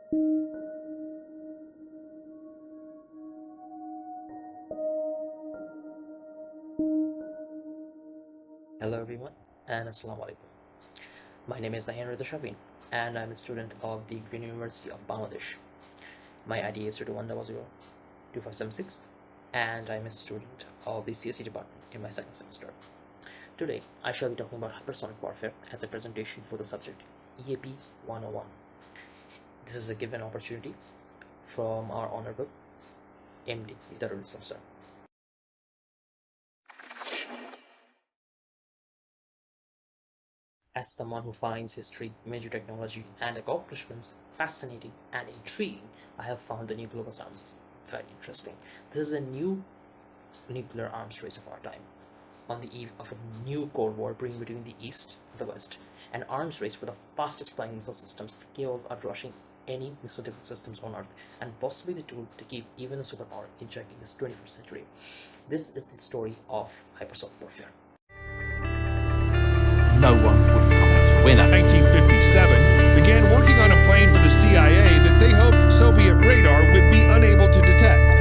Hello everyone and Assalamu alaikum. My name is Nahian Reza Shafin and I'm a student of the Green University of Bangladesh. My ID is 221002576 and I'm a student of the CSE department in my second semester. Today I shall be talking about hypersonic warfare as a presentation for the subject EAP 101. This is a given opportunity from our Honorable MD Didarul sir. As someone who finds history, major technology, and accomplishments fascinating and intriguing, I have found the new global arms very interesting. This is a new nuclear arms race of our time. On the eve of a new Cold War brewing between the East and the West, an arms race for the fastest flying missile systems capable of outrushing any missile defense systems on Earth, and possibly the tool to keep even a superpower in check in this 21st century. This is the story of hypersonic warfare. No one would come out a winner. 1957 began working on a plane for the CIA that they hoped Soviet radar would be unable to detect.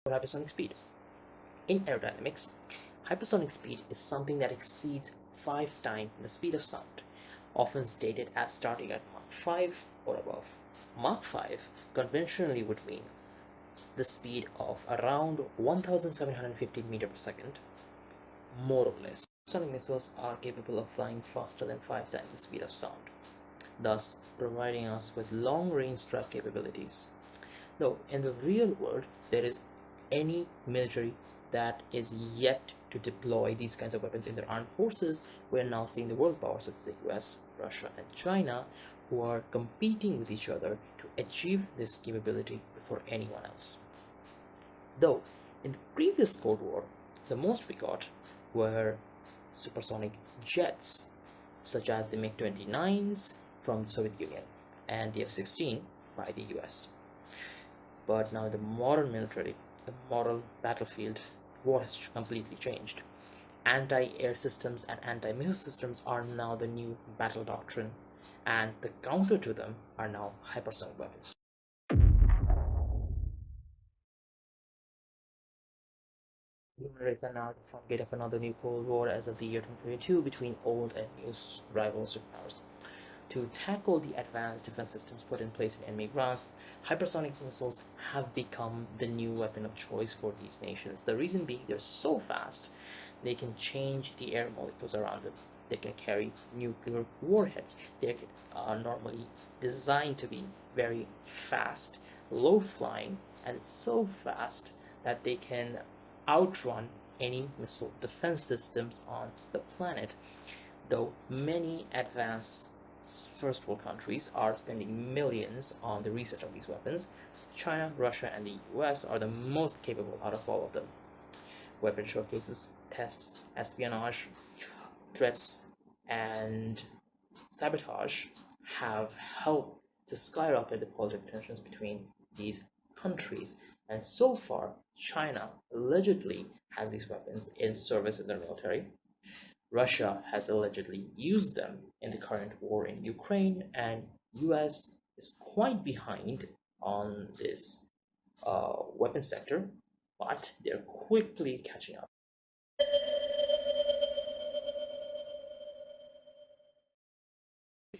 Hypersonic speed. In aerodynamics, hypersonic speed is something that exceeds 5 times the speed of sound, often stated as starting at Mach 5 or above. Mach 5 conventionally would mean the speed of around 1750 meters per second, more or less. Hypersonic missiles are capable of flying faster than 5 times the speed of sound, thus providing us with long-range strike capabilities. Though in the real world there is any military that is yet to deploy these kinds of weapons in their armed forces, we're now seeing the world powers such as the US, Russia, and China who are competing with each other to achieve this capability before anyone else. Though in the previous Cold War, the most we got were supersonic jets, such as the MiG-29s from the Soviet Union and the F-16 by the US. But now the modern military, the modern battlefield, war has completely changed. Anti-air systems and anti-missile systems are now the new battle doctrine, and the counter to them are now hypersonic weapons. Human race are now the front of another new Cold War as of the year 2022 between old and new rival superpowers. To tackle the advanced defense systems put in place in enemy grounds, hypersonic missiles have become the new weapon of choice for these nations. The reason being they're so fast, they can change the air molecules around them. They can carry nuclear warheads. They are normally designed to be very fast, low flying, and so fast that they can outrun any missile defense systems on the planet. Though many advanced first world countries are spending millions on the research of these weapons, China, Russia, and the US are the most capable out of all of them. Weapon showcases, tests, espionage, threats, and sabotage have helped to skyrocket the political tensions between these countries. And so far, China allegedly has these weapons in service in their military. Russia has allegedly used them in the current war in Ukraine, and US is quite behind on this weapon sector, but they're quickly catching up.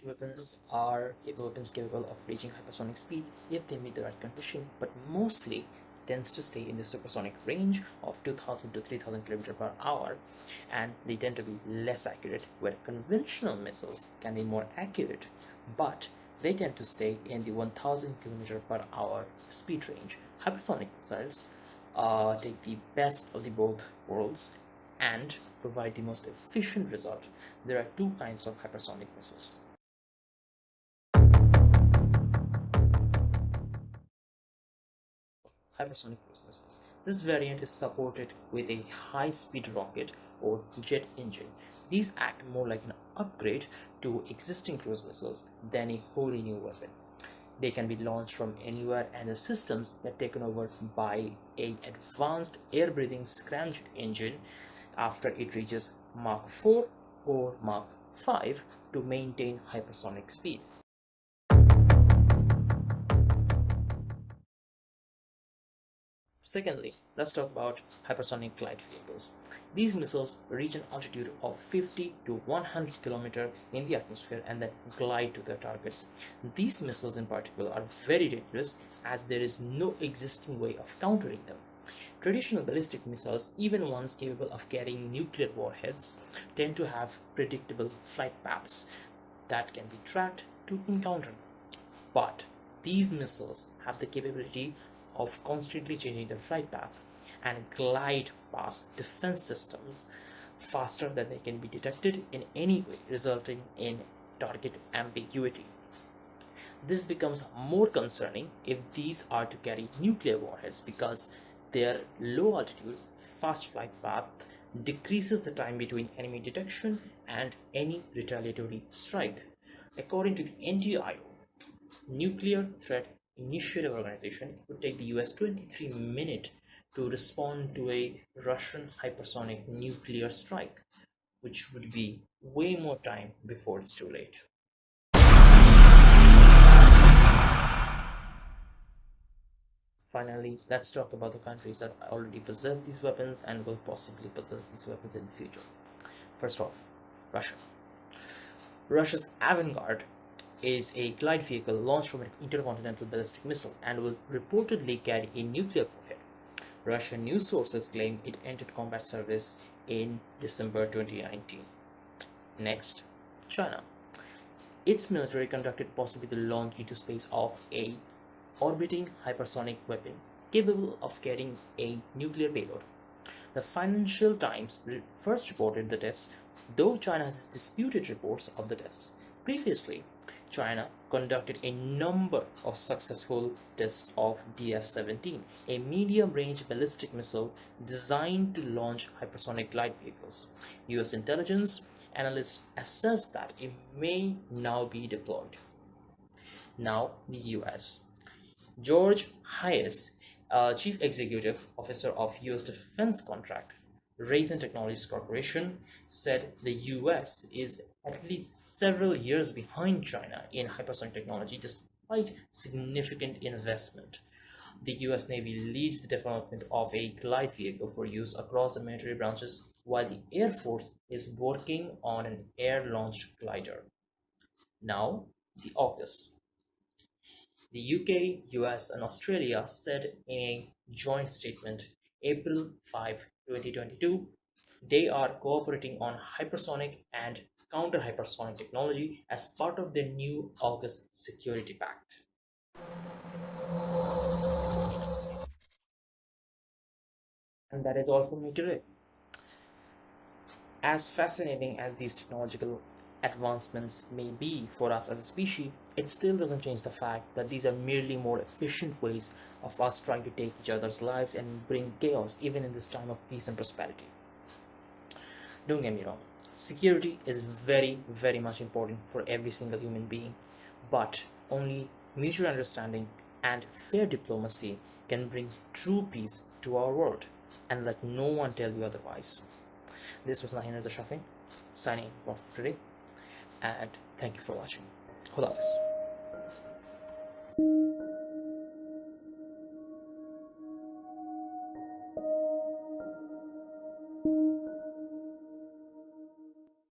Weapons are weapons capable of reaching hypersonic speeds if they meet the right condition, but mostly tends to stay in the supersonic range of 2000 to 3000 km per hour, and they tend to be less accurate, where conventional missiles can be more accurate, but they tend to stay in the 1000 km per hour speed range. Hypersonic missiles take the best of the both worlds and provide the most efficient result. There are two kinds of hypersonic missiles. Hypersonic cruise missiles. This variant is supported with a high-speed rocket or jet engine. These act more like an upgrade to existing cruise missiles than a wholly new weapon. They can be launched from anywhere, and the systems are taken over by an advanced air-breathing scramjet engine after it reaches Mach 4 or Mach 5 to maintain hypersonic speed. Secondly, let's talk about hypersonic glide vehicles. These missiles reach an altitude of 50 to 100 km in the atmosphere and then glide to their targets. These missiles in particular are very dangerous as there is no existing way of countering them. Traditional ballistic missiles, even ones capable of carrying nuclear warheads, tend to have predictable flight paths that can be tracked to encounter them. But these missiles have the capability of constantly changing their flight path and glide past defense systems faster than they can be detected in any way, resulting in target ambiguity. This becomes more concerning if these are to carry nuclear warheads, because their low altitude, fast flight path decreases the time between enemy detection and any retaliatory strike. According to the NGIO, Nuclear Threat Initiative Organization, it would take the US 23 minutes to respond to a Russian hypersonic nuclear strike, which would be way more time before it's too late. Finally, let's talk about the countries that already possess these weapons and will possibly possess these weapons in the future. First off, Russia. Russia's Avangard is a glide vehicle launched from an intercontinental ballistic missile and will reportedly carry a nuclear warhead. Russian news sources claim it entered combat service in December 2019. Next, China. Its military conducted possibly the launch into space of a orbiting hypersonic weapon capable of carrying a nuclear payload. The Financial Times first reported the test, though China has disputed reports of the tests. Previously, China conducted a number of successful tests of DF-17, a medium-range ballistic missile designed to launch hypersonic glide vehicles. US intelligence analysts assess that it may now be deployed. Now, the US. George Hayes, Chief Executive Officer of US Defense Contract, Raytheon Technologies Corporation, said the US is at least several years behind China in hypersonic technology despite significant investment. The US Navy leads the development of a glide vehicle for use across the military branches, while the Air Force is working on an air-launched glider. Now, the AUKUS. The UK, US, and Australia said in a joint statement, April 5, 2022, they are cooperating on hypersonic and counter-hypersonic technology as part of their new AUKUS Security Pact. And that is all for me today. As fascinating as these technological advancements may be for us as a species, it still doesn't change the fact that these are merely more efficient ways of us trying to take each other's lives and bring chaos even in this time of peace and prosperity. Don't get me wrong, Security is very, very much important for every single human being, but only mutual understanding and fair diplomacy can bring true peace to our world, and let no one tell you otherwise. This was Nahian Shafin signing off today, and thank you for watching. Khuda Hafiz.